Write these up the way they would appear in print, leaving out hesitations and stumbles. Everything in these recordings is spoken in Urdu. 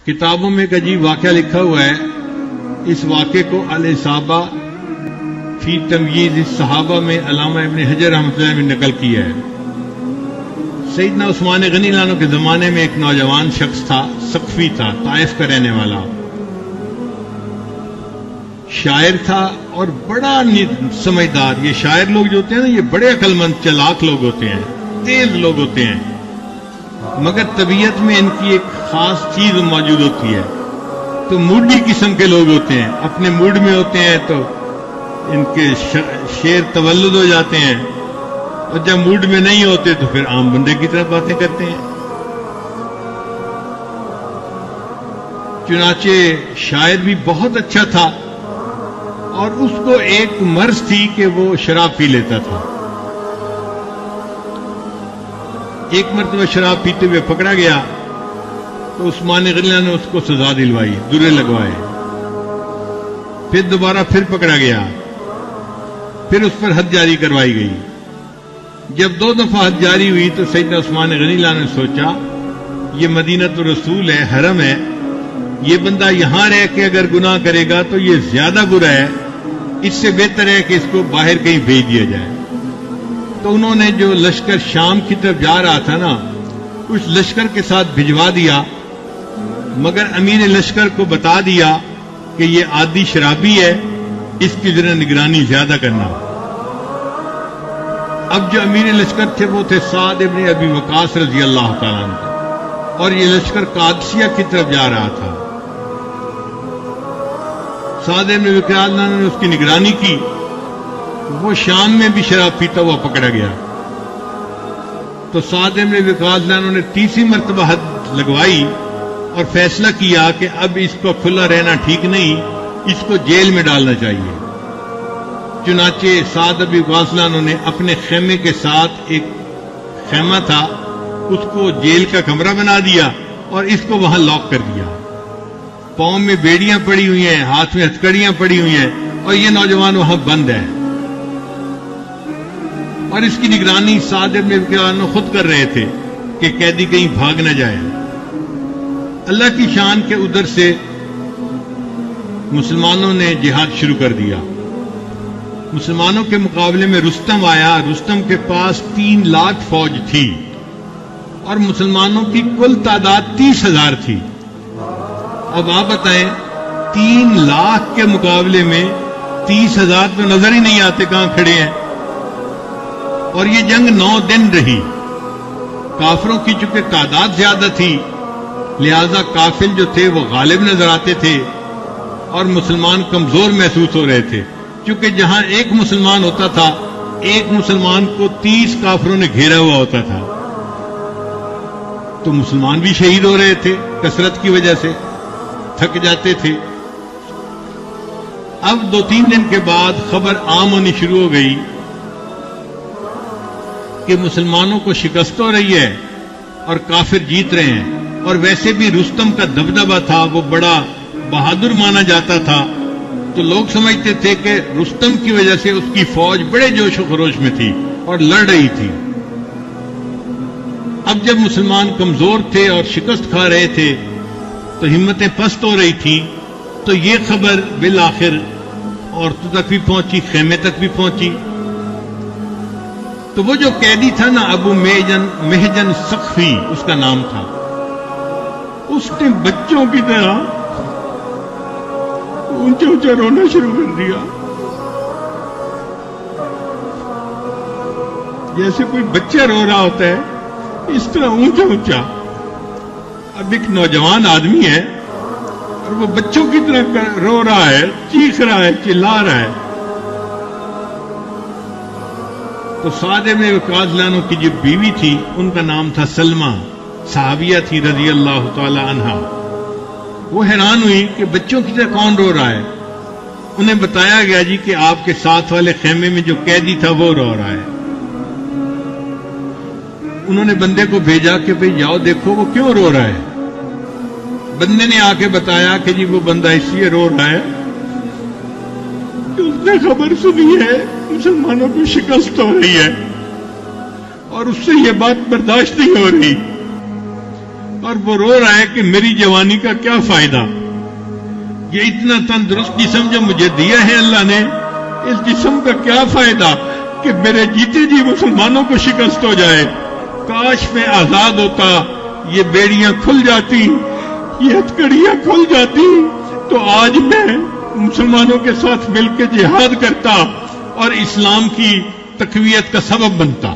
کتابوں میں ایک عجیب واقعہ لکھا ہوا ہے. اس واقعے کو الاصابہ فی تمییز الصحابہ میں علامہ ابن حجر رحمۃ اللہ نے نقل کیا ہے. سیدنا عثمان غنی اللہ عنہ کے زمانے میں ایک نوجوان شخص تھا، ثقفی تھا، طائف کا رہنے والا، شاعر تھا اور بڑا سمجھدار. یہ شاعر لوگ جو ہوتے ہیں نا، یہ بڑے عقل مند چلاک لوگ ہوتے ہیں، تیز لوگ ہوتے ہیں، مگر طبیعت میں ان کی ایک خاص چیز موجود ہوتی ہے. تو موڈی قسم کے لوگ ہوتے ہیں، اپنے موڈ میں ہوتے ہیں تو ان کے شعر تولد ہو جاتے ہیں، اور جب موڈ میں نہیں ہوتے تو پھر عام بندے کی طرح باتیں کرتے ہیں. چنانچہ شاعر بھی بہت اچھا تھا، اور اس کو ایک مرض تھی کہ وہ شراب پی لیتا تھا. ایک مرتبہ شراب پیتے ہوئے پکڑا گیا تو عثمان غنی نے اس کو سزا دلوائی، درے لگوائے. پھر دوبارہ پھر پکڑا گیا، پھر اس پر حد جاری کروائی گئی. جب 2 دفعہ حد جاری ہوئی تو سیدنا عثمان غنی اللہ نے سوچا یہ مدینۃ الرسول ہے، حرم ہے، یہ بندہ یہاں رہ کے اگر گناہ کرے گا تو یہ زیادہ برا ہے، اس سے بہتر ہے کہ اس کو باہر کہیں بھیج دیا جائے. تو انہوں نے جو لشکر شام کی طرف جا رہا تھا نا، اس لشکر کے ساتھ بھجوا دیا، مگر امیر لشکر کو بتا دیا کہ یہ عادی شرابی ہے، اس کی ذرا نگرانی زیادہ کرنا. اب جو امیر لشکر تھے وہ تھے سعد ابن ابی وقاص رضی اللہ تعالیٰ عنہ، اور یہ لشکر قادسیہ کی طرف جا رہا تھا. سعد ابن ابی وقاص نے اس کی نگرانی کی. وہ شام میں بھی شراب پیتا ہوا پکڑا گیا. تو سعد ابن ابی وقاص نے تیسری مرتبہ حد لگوائی اور فیصلہ کیا کہ اب اس کو کھلا رہنا ٹھیک نہیں، اس کو جیل میں ڈالنا چاہیے. چنانچہ سعد ابن ابی وقاص نے اپنے خیمے کے ساتھ ایک خیمہ تھا، اس کو جیل کا کمرہ بنا دیا اور اس کو وہاں لاک کر دیا. پاؤں میں بیڑیاں پڑی ہوئی ہیں، ہاتھ میں ہتھکڑیاں پڑی ہوئی ہیں، اور یہ نوجوان وہاں بند ہے. اور اس کی نگرانی سعد ابن ابی وقاص خود کر رہے تھے کہ قیدی کہیں بھاگ نہ جائے. اللہ کی شان کے ادھر سے مسلمانوں نے جہاد شروع کر دیا. مسلمانوں کے مقابلے میں رستم آیا. رستم کے پاس 3 لاکھ فوج تھی اور مسلمانوں کی کل تعداد 30,000 تھی. اب آپ بتائیں 3 لاکھ کے مقابلے میں 30,000 تو نظر ہی نہیں آتے کہاں کھڑے ہیں. اور یہ جنگ 9 دن رہی. کافروں کی چونکہ تعداد زیادہ تھی لہذا قافل جو تھے وہ غالب نظر آتے تھے اور مسلمان کمزور محسوس ہو رہے تھے، چونکہ جہاں ایک مسلمان ہوتا تھا ایک مسلمان کو 30 کافروں نے گھیرا ہوا ہوتا تھا. تو مسلمان بھی شہید ہو رہے تھے، کثرت کی وجہ سے تھک جاتے تھے. اب 2-3 دن کے بعد خبر عام ہونی شروع ہو گئی کہ مسلمانوں کو شکست ہو رہی ہے اور کافر جیت رہے ہیں. اور ویسے بھی رستم کا دبدبہ تھا، وہ بڑا بہادر مانا جاتا تھا، تو لوگ سمجھتے تھے کہ رستم کی وجہ سے اس کی فوج بڑے جوش و خروش میں تھی اور لڑ رہی تھی. اب جب مسلمان کمزور تھے اور شکست کھا رہے تھے تو ہمتیں پست ہو رہی تھیں. تو یہ خبر بالآخر عورتوں تک بھی پہنچی، خیمے تک بھی پہنچی. تو وہ جو قیدی تھا نا، ابو محجن ثقفی اس کا نام تھا، اس نے بچوں کی طرح اونچا اونچا رونا شروع کر دیا، جیسے کوئی بچہ رو رہا ہوتا ہے، اس طرح اونچا اونچا. اب ایک نوجوان آدمی ہے اور وہ بچوں کی طرح رو رہا ہے، چیخ رہا ہے، چلا رہا ہے. تو سعد ابن ابی وقاص کی جو بیوی تھی ان کا نام تھا سلمہ، صحابیہ تھی رضی اللہ تعالی عنہا. وہ حیران ہوئی کہ بچوں کی طرح کون رو رہا ہے. انہیں بتایا گیا جی کہ آپ کے ساتھ والے خیمے میں جو قیدی تھا وہ رو رہا ہے. انہوں نے بندے کو بھیجا کہ بھئی جاؤ دیکھو وہ کیوں رو رہا ہے. بندے نے آ کے بتایا کہ جی وہ بندہ اس لیے رو رہا ہے کہ اس نے خبر سنی ہے مسلمانوں کو شکست ہو رہی ہے اور اس سے یہ بات برداشت نہیں ہو رہی، اور اور وہ رو رہا ہے کہ میری جوانی کا کیا فائدہ، یہ اتنا تندرست جسم جو مجھے دیا ہے اللہ نے، اس جسم کا کیا فائدہ کہ میرے جیتے جی مسلمانوں کو شکست ہو جائے۔ کاش میں آزاد ہوتا، یہ بیڑیاں کھل جاتی، یہ ہتھکڑیاں کھل جاتی، تو آج میں مسلمانوں کے ساتھ مل کے جہاد کرتا اور اسلام کی تقویت کا سبب بنتا۔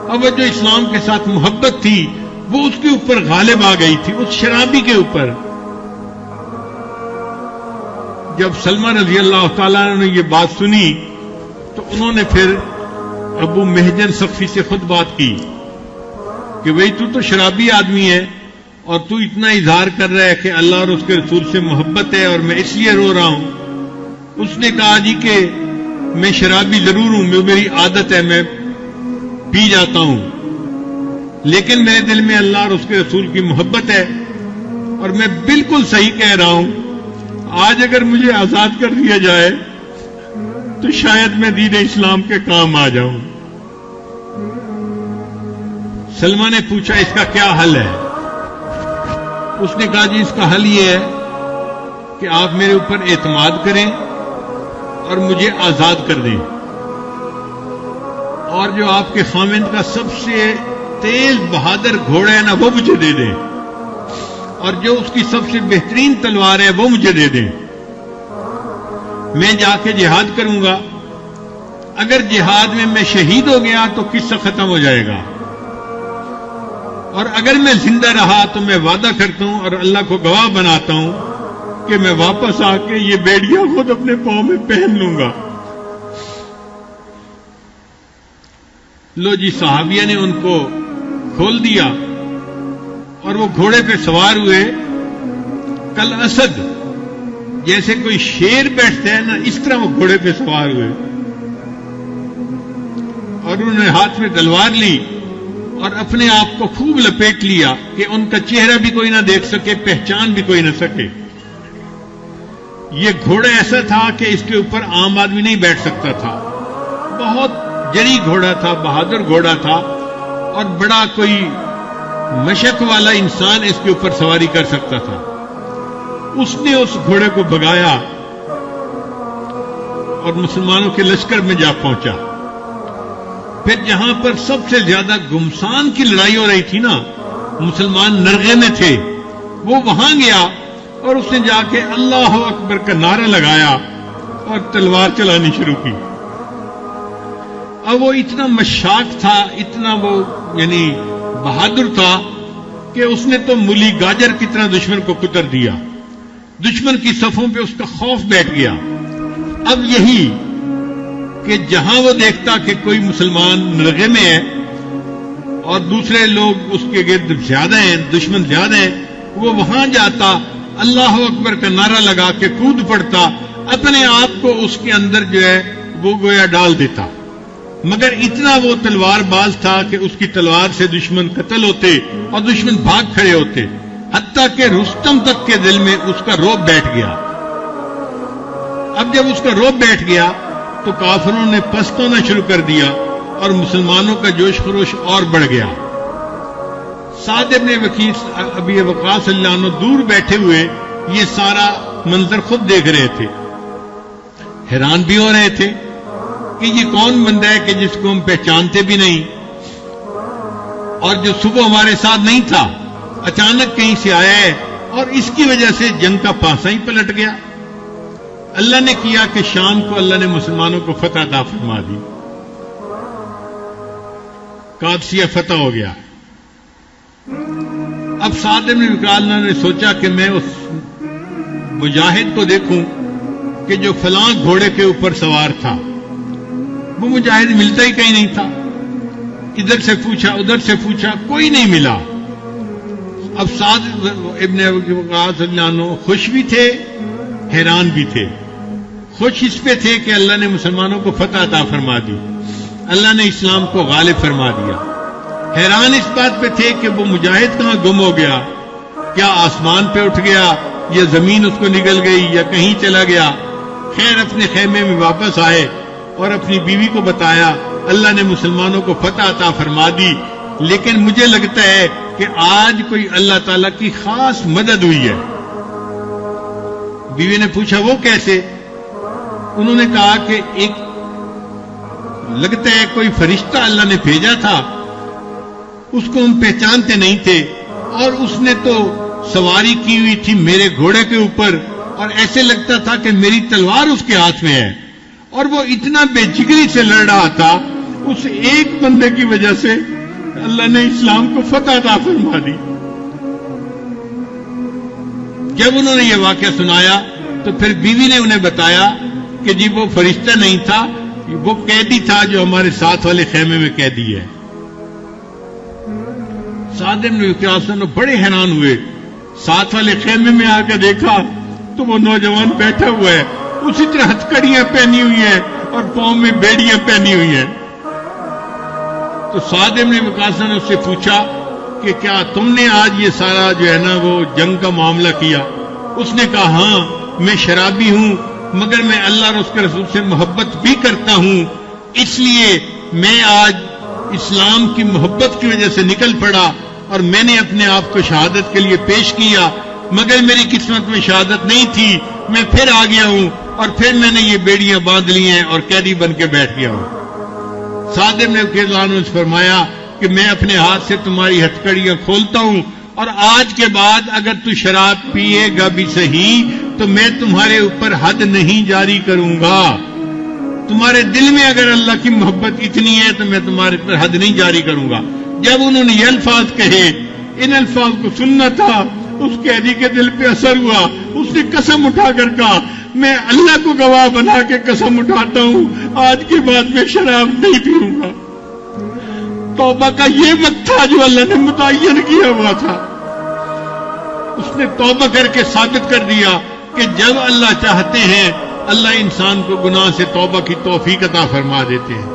اب جو اسلام کے ساتھ محبت تھی وہ اس کے اوپر غالب آ گئی تھی، اس شرابی کے اوپر۔ جب سلمہ رضی اللہ تعالیٰ نے یہ بات سنی تو انہوں نے پھر ابو محجن ثقفی سے خود بات کی کہ بھئی تو شرابی آدمی ہے اور تو اتنا اظہار کر رہا ہے کہ اللہ اور اس کے رسول سے محبت ہے اور میں اس لیے رو رہا ہوں۔ اس نے کہا جی کہ میں شرابی ضرور ہوں، میری عادت ہے، میں پی جاتا ہوں، لیکن میرے دل میں اللہ اور اس کے رسول کی محبت ہے اور میں بالکل صحیح کہہ رہا ہوں۔ آج اگر مجھے آزاد کر دیا جائے تو شاید میں دین اسلام کے کام آ جاؤں۔ سلمہ نے پوچھا اس کا کیا حل ہے؟ اس نے کہا جی اس کا حل یہ ہے کہ آپ میرے اوپر اعتماد کریں اور مجھے آزاد کر دیں، اور جو آپ کے خاوند کا سب سے تیز بہادر گھوڑا ہے نا وہ مجھے دے دیں، اور جو اس کی سب سے بہترین تلوار ہے وہ مجھے دے دیں۔ میں جا کے جہاد کروں گا، اگر جہاد میں شہید ہو گیا تو قصہ ختم ہو جائے گا، اور اگر میں زندہ رہا تو میں وعدہ کرتا ہوں اور اللہ کو گواہ بناتا ہوں کہ میں واپس آ کے یہ بیڑیاں خود اپنے پاؤں میں پہن لوں گا۔ لو جی صحابیہ نے ان کو کھول دیا اور وہ گھوڑے پہ سوار ہوئے، کل اسد جیسے کوئی شیر بیٹھتا ہے نا اس طرح وہ گھوڑے پہ سوار ہوئے، اور انہوں نے ہاتھ میں تلوار لی اور اپنے آپ کو خوب لپیٹ لیا کہ ان کا چہرہ بھی کوئی نہ دیکھ سکے، پہچان بھی کوئی نہ سکے۔ یہ گھوڑا ایسا تھا کہ اس کے اوپر عام آدمی نہیں بیٹھ سکتا تھا، بہت جری گھوڑا تھا، بہادر گھوڑا تھا، اور بڑا کوئی مشق والا انسان اس کے اوپر سواری کر سکتا تھا۔ اس نے اس گھوڑے کو بھگایا اور مسلمانوں کے لشکر میں جا پہنچا۔ پھر جہاں پر سب سے زیادہ گمسان کی لڑائی ہو رہی تھی نا، مسلمان نرغے میں تھے، وہ وہاں گیا اور اس نے جا کے اللہ اکبر کا نعرہ لگایا اور تلوار چلانی شروع کی۔ اب وہ اتنا مشاق تھا، اتنا وہ یعنی بہادر تھا کہ اس نے تو مولی گاجر کی طرح دشمن کو کتر دیا، دشمن کی صفوں پہ اس کا خوف بیٹھ گیا۔ اب یہی کہ جہاں وہ دیکھتا کہ کوئی مسلمان نرغے میں ہے اور دوسرے لوگ اس کے گرد زیادہ ہیں، دشمن زیادہ ہیں، وہ وہاں جاتا، اللہ اکبر کا نعرہ لگا کے کود پڑتا، اپنے آپ کو اس کے اندر جو ہے وہ گویا ڈال دیتا۔ مگر اتنا وہ تلوار باز تھا کہ اس کی تلوار سے دشمن قتل ہوتے اور دشمن بھاگ کھڑے ہوتے، حتیٰ کہ رستم تک کے دل میں اس کا رعب بیٹھ گیا۔ اب جب اس کا رعب بیٹھ گیا تو کافروں نے پست ہونا شروع کر دیا اور مسلمانوں کا جوش خروش اور بڑھ گیا۔ سعد بن ابی وقاص اللہ عنہ دور بیٹھے ہوئے یہ سارا منظر خود دیکھ رہے تھے، حیران بھی ہو رہے تھے کہ یہ کون بندہ ہے کہ جس کو ہم پہچانتے بھی نہیں، اور جو صبح ہمارے ساتھ نہیں تھا اچانک کہیں سے آیا ہے، اور اس کی وجہ سے جنگ کا پاسا ہی پلٹ گیا۔ اللہ نے کیا کہ شام کو اللہ نے مسلمانوں کو فتح عطا فرما دی، قادسیہ فتح ہو گیا۔ اب سعد بن وقاص نے سوچا کہ میں اس مجاہد کو دیکھوں کہ جو فلاں گھوڑے کے اوپر سوار تھا، وہ مجاہد ملتا ہی کہیں نہیں تھا۔ ادھر سے پوچھا ادھر سے پوچھا، کوئی نہیں ملا۔ اب سعد ابن وقاص اللہ عنہ خوش بھی تھے حیران بھی تھے۔ خوش اس پہ تھے کہ اللہ نے مسلمانوں کو فتح عطا فرما دی، اللہ نے اسلام کو غالب فرما دیا۔ حیران اس بات پہ تھے کہ وہ مجاہد کہاں گم ہو گیا، کیا آسمان پہ اٹھ گیا یا زمین اس کو نگل گئی یا کہیں چلا گیا۔ خیر اپنے خیمے میں واپس آئے اور اپنی بیوی کو بتایا اللہ نے مسلمانوں کو فتح عطا فرما دی، لیکن مجھے لگتا ہے کہ آج کوئی اللہ تعالیٰ کی خاص مدد ہوئی ہے۔ بیوی نے پوچھا وہ کیسے؟ انہوں نے کہا کہ ایک لگتا ہے کوئی فرشتہ اللہ نے بھیجا تھا، اس کو ہم پہچانتے نہیں تھے، اور اس نے تو سواری کی ہوئی تھی میرے گھوڑے کے اوپر، اور ایسے لگتا تھا کہ میری تلوار اس کے ہاتھ میں ہے، اور وہ اتنا بے جگری سے لڑ رہا تھا، اس ایک بندے کی وجہ سے اللہ نے اسلام کو فتح عطا فرما دی۔ جب انہوں نے یہ واقعہ سنایا تو پھر بیوی نے انہیں بتایا کہ جی وہ فرشتہ نہیں تھا، وہ قیدی تھا جو ہمارے ساتھ والے خیمے میں قیدی ہے۔ سعد بن وقاص بڑے حیران ہوئے، ساتھ والے خیمے میں آ کے دیکھا تو وہ نوجوان بیٹھا ہوا ہے، اسی طرح ہتھکڑیاں پہنی ہوئی ہیں اور پاؤں میں بیڑیاں پہنی ہوئی ہیں۔ تو سعد بن وقاص نے اس سے پوچھا کہ کیا تم نے آج یہ سارا جو ہے نا وہ جنگ کا معاملہ کیا؟ اس نے کہا ہاں، میں شرابی ہوں مگر میں اللہ اور اس کے رسول سے محبت بھی کرتا ہوں، اس لیے میں آج اسلام کی محبت کی وجہ سے نکل پڑا اور میں نے اپنے آپ کو شہادت کے لیے پیش کیا، مگر میری قسمت میں شہادت نہیں تھی، میں پھر آ گیا ہوں اور پھر میں نے یہ بیڑیاں باندھ لی ہیں اور قیدی بن کے بیٹھ گیا ہوں۔ سعد بن وقاص نے فرمایا کہ میں اپنے ہاتھ سے تمہاری ہتھکڑیاں کھولتا ہوں، اور آج کے بعد اگر تو شراب پیے گا بھی صحیح تو میں تمہارے اوپر حد نہیں جاری کروں گا، تمہارے دل میں اگر اللہ کی محبت اتنی ہے تو میں تمہارے پر حد نہیں جاری کروں گا۔ جب انہوں نے یہ الفاظ کہے، ان الفاظ کو سننا تھا، اس قیدی کے دل پہ اثر ہوا، اس نے قسم اٹھا کر کہا میں اللہ کو گواہ بنا کے قسم اٹھاتا ہوں آج کے بعد میں شراب نہیں پیوں گا۔ توبہ کا یہ وقت تھا جو اللہ نے متعین کیا ہوا تھا، اس نے توبہ کر کے ثابت کر دیا کہ جب اللہ چاہتے ہیں اللہ انسان کو گناہ سے توبہ کی توفیق عطا فرما دیتے ہیں۔